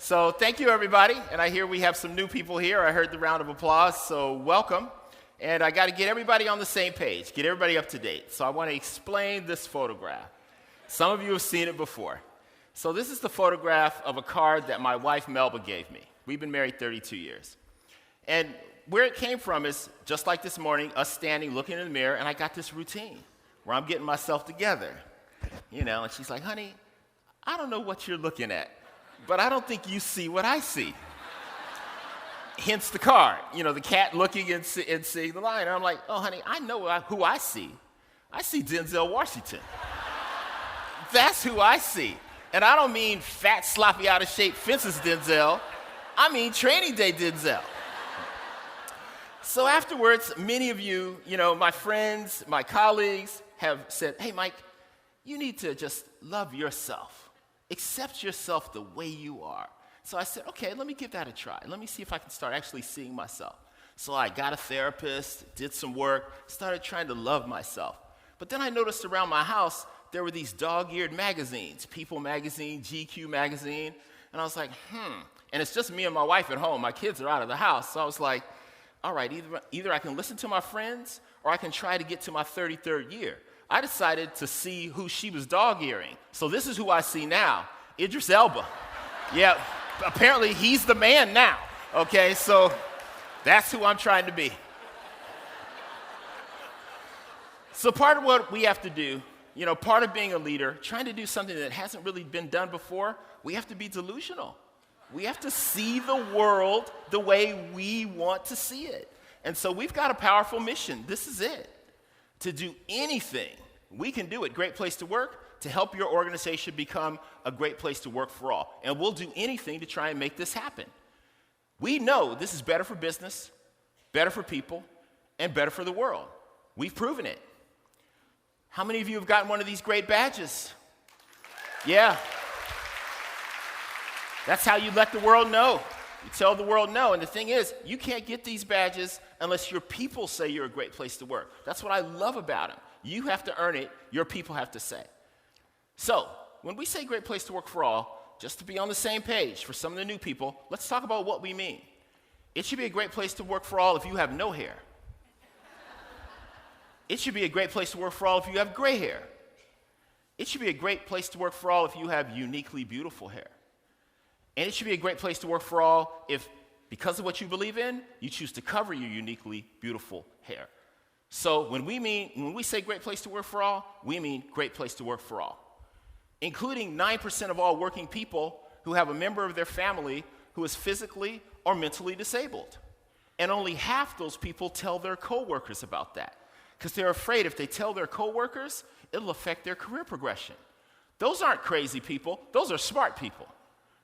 So thank you, everybody. And I hear we have some new people here. I heard the round of applause, so welcome. And I got to get everybody on the same page, get everybody up to date. So I want to explain this photograph. Some of you have seen it before. So this is the photograph of a card that my wife, Melba, gave me. We've been married 32 years. And where it came from is, just like this morning, us standing, looking in the mirror, and I got this routine where I'm getting myself together. And she's like, honey, I don't know what you're looking at, but I don't think you see what I see. Hence the card, the cat looking and seeing the lion. And I'm like, oh, honey, I know who I see. I see Denzel Washington. That's who I see. And I don't mean fat, sloppy, out of shape fences Denzel. I mean Training Day Denzel. So afterwards, many of you, my friends, my colleagues have said, hey, Mike, you need to just love yourself. Accept yourself the way you are. So I said, okay, let me give that a try. Let me see if I can start actually seeing myself. So I got a therapist, did some work, started trying to love myself. But then I noticed around my house, there were these dog-eared magazines, People magazine, GQ magazine. And I was like, And it's just me and my wife at home. My kids are out of the house. So I was like, all right, either I can listen to my friends or I can try to get to my 33rd year. I decided to see who she was dog-earing. So this is who I see now, Idris Elba. Yeah, apparently he's the man now, okay? So that's who I'm trying to be. So part of what we have to do, part of being a leader, trying to do something that hasn't really been done before, we have to be delusional. We have to see the world the way we want to see it. And so we've got a powerful mission. This is it. To do anything we can do at Great Place to Work to help your organization become a great place to work for all. And we'll do anything to try and make this happen. We know this is better for business, better for people, and better for the world. We've proven it. How many of you have gotten one of these great badges? Yeah. That's how you let the world know. You tell the world no. And the thing is, you can't get these badges unless your people say you're a great place to work. That's what I love about them. You have to earn it. Your people have to say. So when we say great place to work for all, just to be on the same page for some of the new people, let's talk about what we mean. It should be a great place to work for all if you have no hair. It should be a great place to work for all if you have gray hair. It should be a great place to work for all if you have uniquely beautiful hair. And it should be a great place to work for all if, because of what you believe in, you choose to cover your uniquely beautiful hair. So when we say great place to work for all, we mean great place to work for all, including 9% of all working people who have a member of their family who is physically or mentally disabled. And only half those people tell their coworkers about that because they're afraid if they tell their coworkers, it'll affect their career progression. Those aren't crazy people. Those are smart people.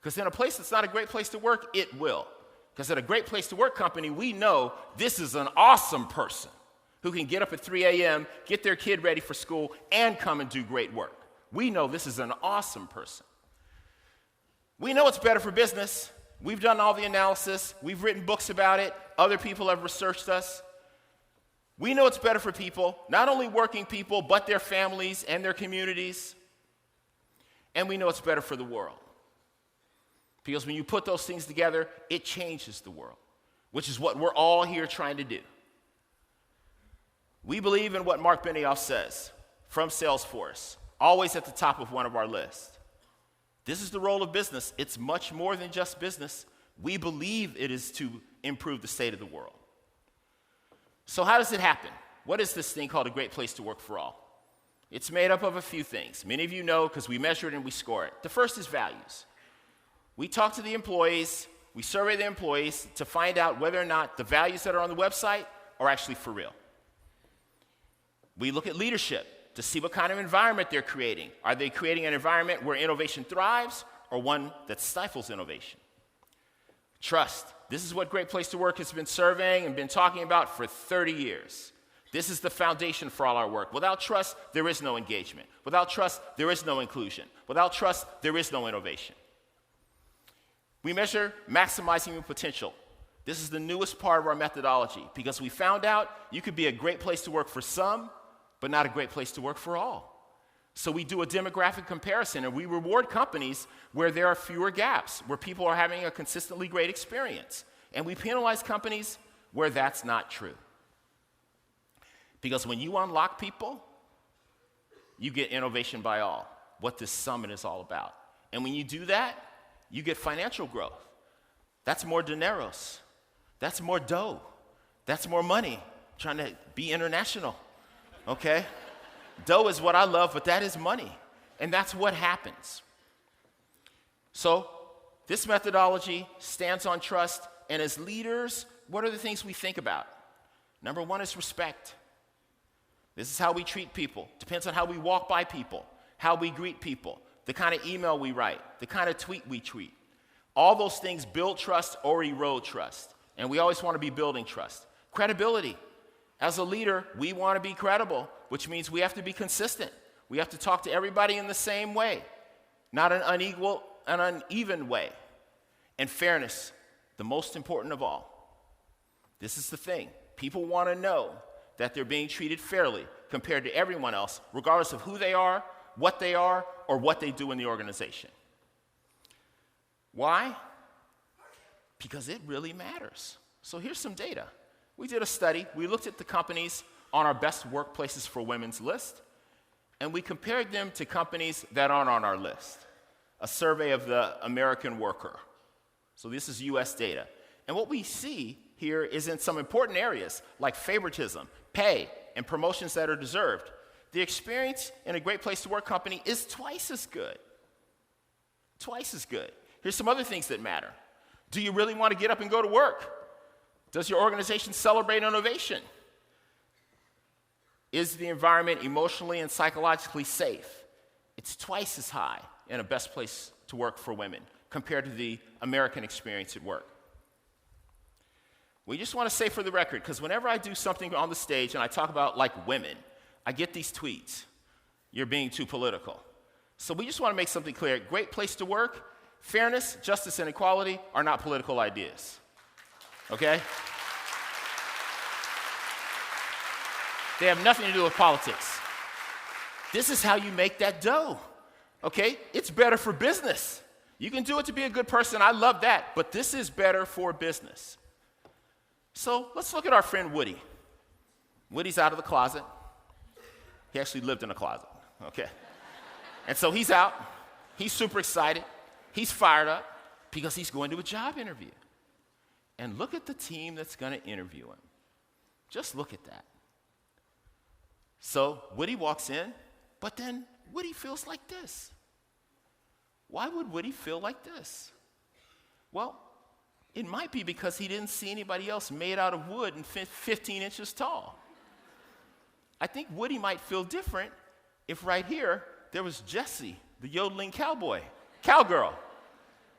Because in a place that's not a great place to work, it will. Because at a great place to work company, we know this is an awesome person who can get up at 3 a.m., get their kid ready for school, and come and do great work. We know this is an awesome person. We know it's better for business. We've done all the analysis. We've written books about it. Other people have researched us. We know it's better for people, not only working people, but their families and their communities. And we know it's better for the world. Because when you put those things together, it changes the world, which is what we're all here trying to do. We believe in what Mark Benioff says from Salesforce, always at the top of one of our lists. This is the role of business. It's much more than just business. We believe it is to improve the state of the world. So how does it happen? What is this thing called a great place to work for all? It's made up of a few things. Many of you know because we measure it and we score it. The first is values. We talk to the employees, we survey the employees to find out whether or not the values that are on the website are actually for real. We look at leadership to see what kind of environment they're creating. Are they creating an environment where innovation thrives or one that stifles innovation? Trust. This is what Great Place to Work has been surveying and been talking about for 30 years. This is the foundation for all our work. Without trust, there is no engagement. Without trust, there is no inclusion. Without trust, there is no innovation. We measure maximizing your potential. This is the newest part of our methodology because we found out you could be a great place to work for some, but not a great place to work for all. So we do a demographic comparison, and we reward companies where there are fewer gaps, where people are having a consistently great experience. And we penalize companies where that's not true. Because when you unlock people, you get innovation by all, what this summit is all about. And when you do that, you get financial growth. That's more dineros. That's more dough. That's more money. Trying to be international, okay? Dough is what I love, but that is money. And that's what happens. So this methodology stands on trust. And as leaders, what are the things we think about? Number one is respect. This is how we treat people. Depends on how we walk by people, how we greet people, the kind of email we write, the kind of tweet we tweet. All those things build trust or erode trust. And we always want to be building trust. Credibility. As a leader, we want to be credible, which means we have to be consistent. We have to talk to everybody in the same way, not an uneven way. And fairness, the most important of all. This is the thing. People want to know that they're being treated fairly compared to everyone else, regardless of who they are, or what they do in the organization. Why? Because it really matters. So here's some data. We did a study. We looked at the companies on our best workplaces for women's list, and we compared them to companies that aren't on our list. A survey of the American worker. So this is US data. And what we see here is in some important areas like favoritism, pay, and promotions that are deserved. The experience in a great place to work company is twice as good. Twice as good. Here's some other things that matter. Do you really want to get up and go to work? Does your organization celebrate innovation? Is the environment emotionally and psychologically safe? It's twice as high in a best place to work for women compared to the American experience at work. We just want to say for the record, because whenever I do something on the stage and I talk about like women, I get these tweets. You're being too political. So we just want to make something clear. Great place to work, fairness, justice, and equality are not political ideas. Okay? They have nothing to do with politics. This is how you make that dough. Okay? It's better for business. You can do it to be a good person. I love that. But this is better for business. So let's look at our friend Woody. Woody's out of the closet. He actually lived in a closet. Okay? And so he's out. He's super excited. He's fired up because he's going to a job interview. And look at the team that's going to interview him. Just look at that. So Woody walks in, but then Woody feels like this. Why would Woody feel like this? Well, it might be because he didn't see anybody else made out of wood and 15 inches tall. I think Woody might feel different if right here there was Jessie, the yodeling cowgirl.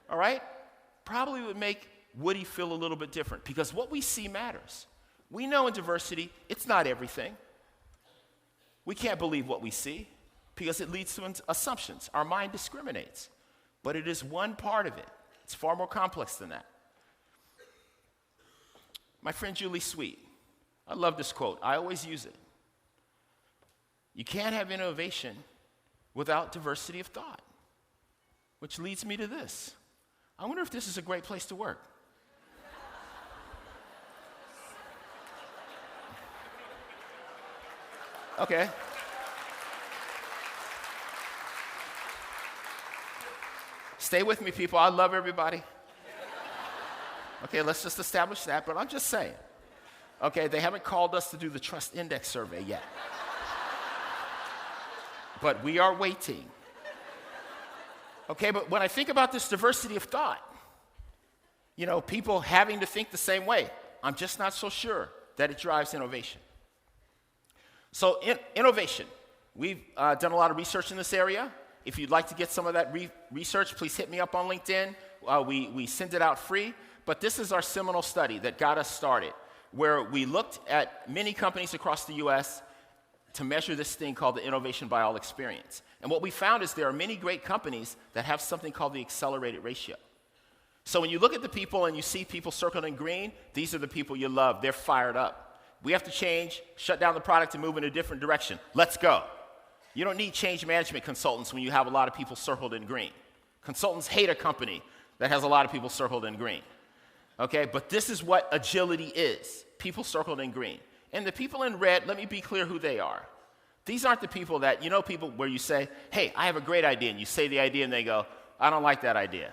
All right? Probably would make Woody feel a little bit different because what we see matters. We know in diversity, it's not everything. We can't believe what we see because it leads to assumptions. Our mind discriminates, but it is one part of it. It's far more complex than that. My friend Julie Sweet, I love this quote. I always use it. You can't have innovation without diversity of thought, which leads me to this. I wonder if this is a great place to work. Okay. Stay with me, people. I love everybody. Okay, let's just establish that, but I'm just saying. Okay, they haven't called us to do the Trust Index survey yet. But we are waiting. Okay, but when I think about this diversity of thought, you know, people having to think the same way, I'm just not so sure that it drives innovation. So innovation, we've done a lot of research in this area. If you'd like to get some of that research, please hit me up on LinkedIn. We send it out free. But this is our seminal study that got us started, where we looked at many companies across the U.S. to measure this thing called the innovation by all experience. And what we found is there are many great companies that have something called the accelerated ratio. So when you look at the people and you see people circled in green, these are the people you love. They're fired up. We have to change, shut down the product, and move in a different direction. Let's go. You don't need change management consultants when you have a lot of people circled in green. Consultants hate a company that has a lot of people circled in green. Okay, but this is what agility is, people circled in green. And the people in red, let me be clear who they are. These aren't the people that, people where you say, hey, I have a great idea, and you say the idea and they go, I don't like that idea.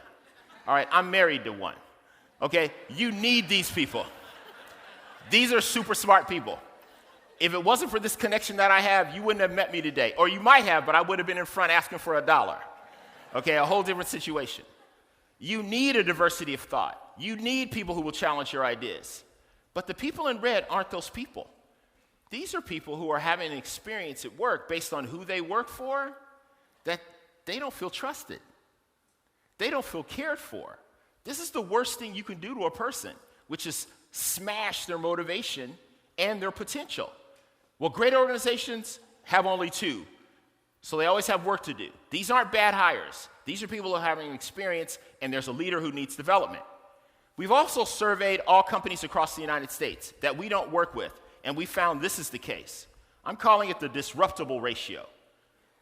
All right, I'm married to one. Okay, you need these people. These are super smart people. If it wasn't for this connection that I have, you wouldn't have met me today. Or you might have, but I would have been in front asking for $1. Okay, a whole different situation. You need a diversity of thought. You need people who will challenge your ideas. But the people in red aren't those people. These are people who are having an experience at work based on who they work for that they don't feel trusted. They don't feel cared for. This is the worst thing you can do to a person, which is smash their motivation and their potential. Well, great organizations have only two, so they always have work to do. These aren't bad hires. These are people who are having experience, and there's a leader who needs development. We've also surveyed all companies across the United States that we don't work with, and we found this is the case. I'm calling it the disruptable ratio,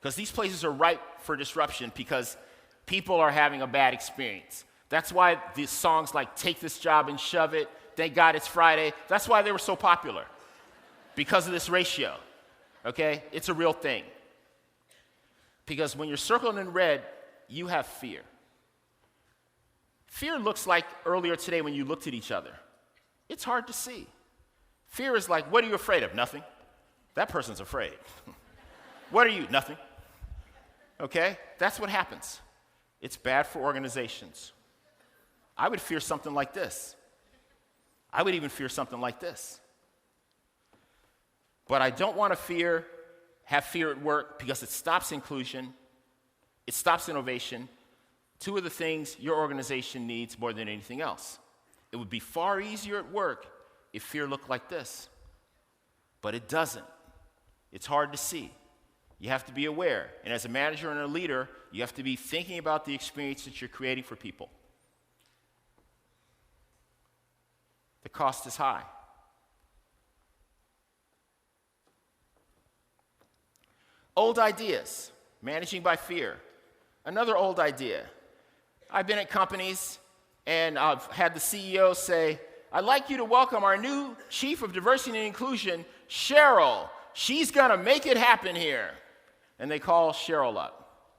because these places are ripe for disruption because people are having a bad experience. That's why these songs like Take This Job and Shove It, Thank God It's Friday, that's why they were so popular, because of this ratio, okay? It's a real thing. Because when you're circled in red, you have fear. Fear looks like earlier today when you looked at each other. It's hard to see. Fear is like, what are you afraid of? Nothing. That person's afraid. What are you? Nothing. Okay? That's what happens. It's bad for organizations. I would fear something like this. I would even fear something like this. But I don't want to have fear at work because it stops inclusion, it stops innovation, two of the things your organization needs more than anything else. It would be far easier at work if fear looked like this, but it doesn't. It's hard to see. You have to be aware, and as a manager and a leader, you have to be thinking about the experience that you're creating for people. The cost is high. Old ideas, managing by fear. Another old idea. I've been at companies and I've had the CEO say, I'd like you to welcome our new Chief of Diversity and Inclusion, Cheryl. She's gonna make it happen here. And they call Cheryl up.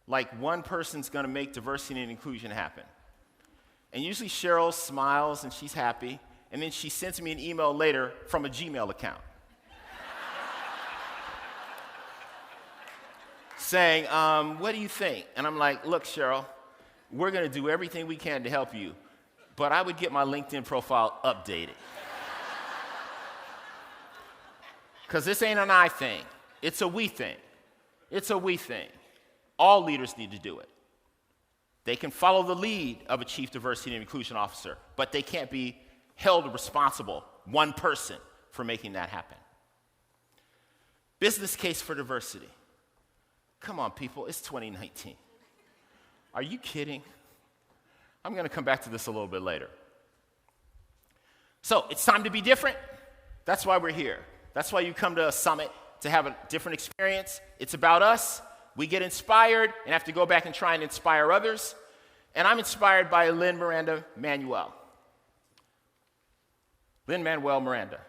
Like one person's gonna make diversity and inclusion happen. And usually Cheryl smiles and she's happy, and then she sends me an email later from a Gmail account. Saying, what do you think? And I'm like, look, Cheryl, we're going to do everything we can to help you, but I would get my LinkedIn profile updated. Because this ain't an I thing. It's a we thing. It's a we thing. All leaders need to do it. They can follow the lead of a Chief Diversity and Inclusion Officer, but they can't be held responsible, one person, for making that happen. Business case for diversity. Come on, people, it's 2019. Are you kidding? I'm going to come back to this a little bit later. So, it's time to be different. That's why we're here. That's why you come to a summit, to have a different experience. It's about us. We get inspired and have to go back and try and inspire others. And I'm inspired by Lin-Manuel Miranda.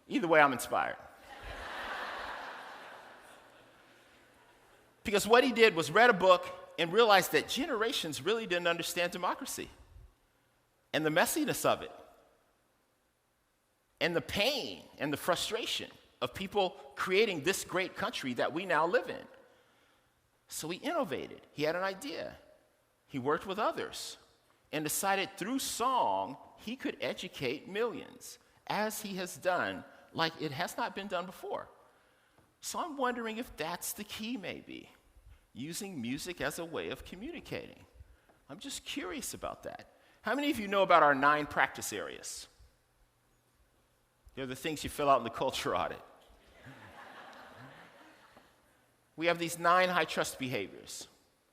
Either way, I'm inspired. Because what he did was read a book and realized that generations really didn't understand democracy and the messiness of it and the pain and the frustration of people creating this great country that we now live in. So he innovated. He had an idea. He worked with others and decided through song he could educate millions, as he has done like it has not been done before. So I'm wondering if that's the key, maybe, using music as a way of communicating. I'm just curious about that. How many of you know about our 9 practice areas? They're the things you fill out in the culture audit. We have these 9 high trust behaviors.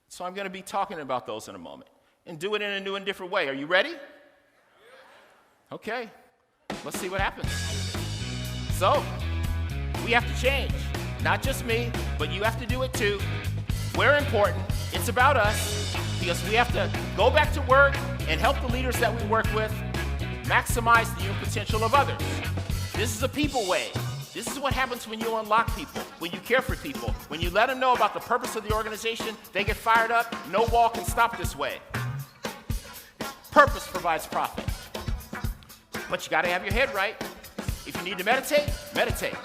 So I'm going to be talking about those in a moment and do it in a new and different way. Are you ready? Okay, let's see what happens. So, We have to change. Not just me, but you have to do it too. We're important. It's about us because we have to go back to work and help the leaders that we work with maximize the human potential of others. This is a people way. This is what happens when you unlock people, when you care for people, when you let them know about the purpose of the organization, they get fired up. No wall can stop this way. Purpose provides profit. But you got to have your head right. If you need to meditate, meditate.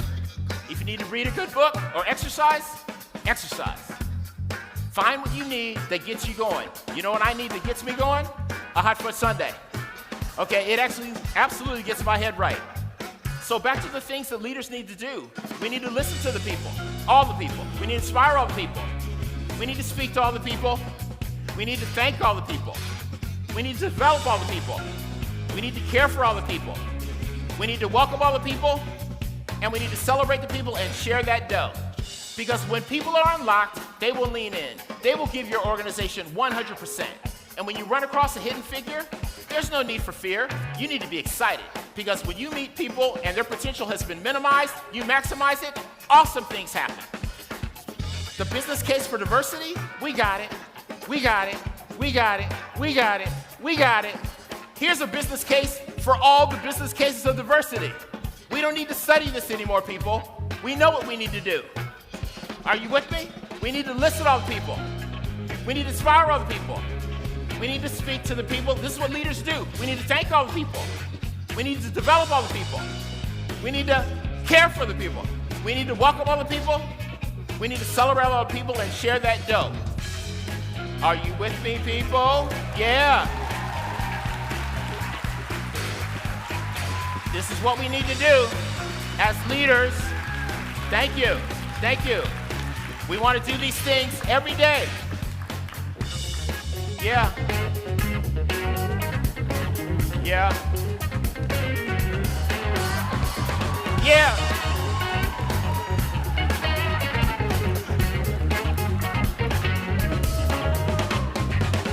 If you need to read a good book or exercise, exercise. Find what you need that gets you going. You know what I need that gets me going? A hot foot Sunday. Okay, it actually absolutely gets my head right. So back to the things that leaders need to do. We need to listen to the people, all the people. We need to inspire all the people. We need to speak to all the people. We need to thank all the people. We need to develop all the people. We need to care for all the people. We need to welcome all the people. And we need to celebrate the people and share that dough. Because when people are unlocked, they will lean in. They will give your organization 100%. And when you run across a hidden figure, there's no need for fear. You need to be excited. Because when you meet people and their potential has been minimized, you maximize it, awesome things happen. The business case for diversity, we got it. We got it. We got it. We got it. We got it. Here's a business case for all the business cases of diversity. We don't need to study this anymore, people. We know what we need to do. Are you with me? We need to listen to all the people. We need to inspire all the people. We need to speak to the people. This is what leaders do. We need to thank all the people. We need to develop all the people. We need to care for the people. We need to welcome all the people. We need to celebrate all the people and share that dough. Are you with me, people? Yeah. This is what we need to do as leaders. Thank you. Thank you. We want to do these things every day. Yeah. Yeah. Yeah.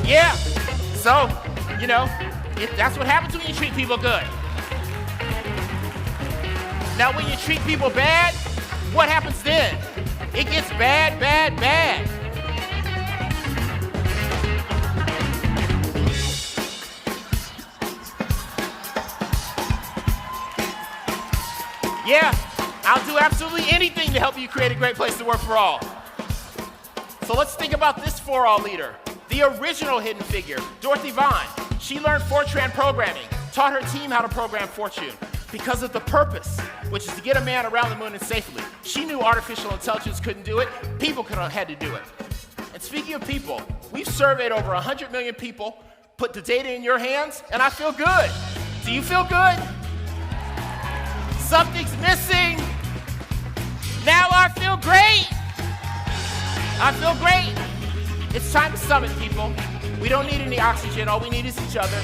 Yeah. So, you know, that's what happens when you treat people good. Now, when you treat people bad, what happens then? It gets bad, bad, bad. Yeah, I'll do absolutely anything to help you create a great place to work for all. So let's think about this for all leader. The original hidden figure, Dorothy Vaughan. She learned Fortran programming, taught her team how to program Fortune because of the purpose, which is to get a man around the moon and safely. She knew artificial intelligence couldn't do it. People could have had to do it. And speaking of people, we've surveyed over 100 million people, put the data in your hands, and I feel good. Do you feel good? Something's missing. Now I feel great. I feel great. It's time to summit, people. We don't need any oxygen. All we need is each other.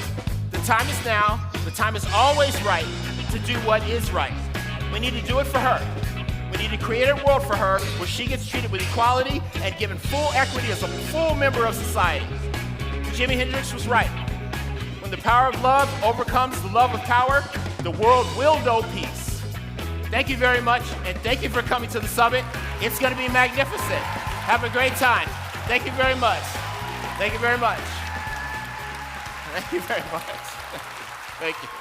The time is now. The time is always right to do what is right. We need to do it for her. We need to create a world for her where she gets treated with equality and given full equity as a full member of society. Jimi Hendrix was right. When the power of love overcomes the love of power, the world will know peace. Thank you very much, and thank you for coming to the summit. It's going to be magnificent. Have a great time. Thank you very much. Thank you very much. Thank you very much. Thank you.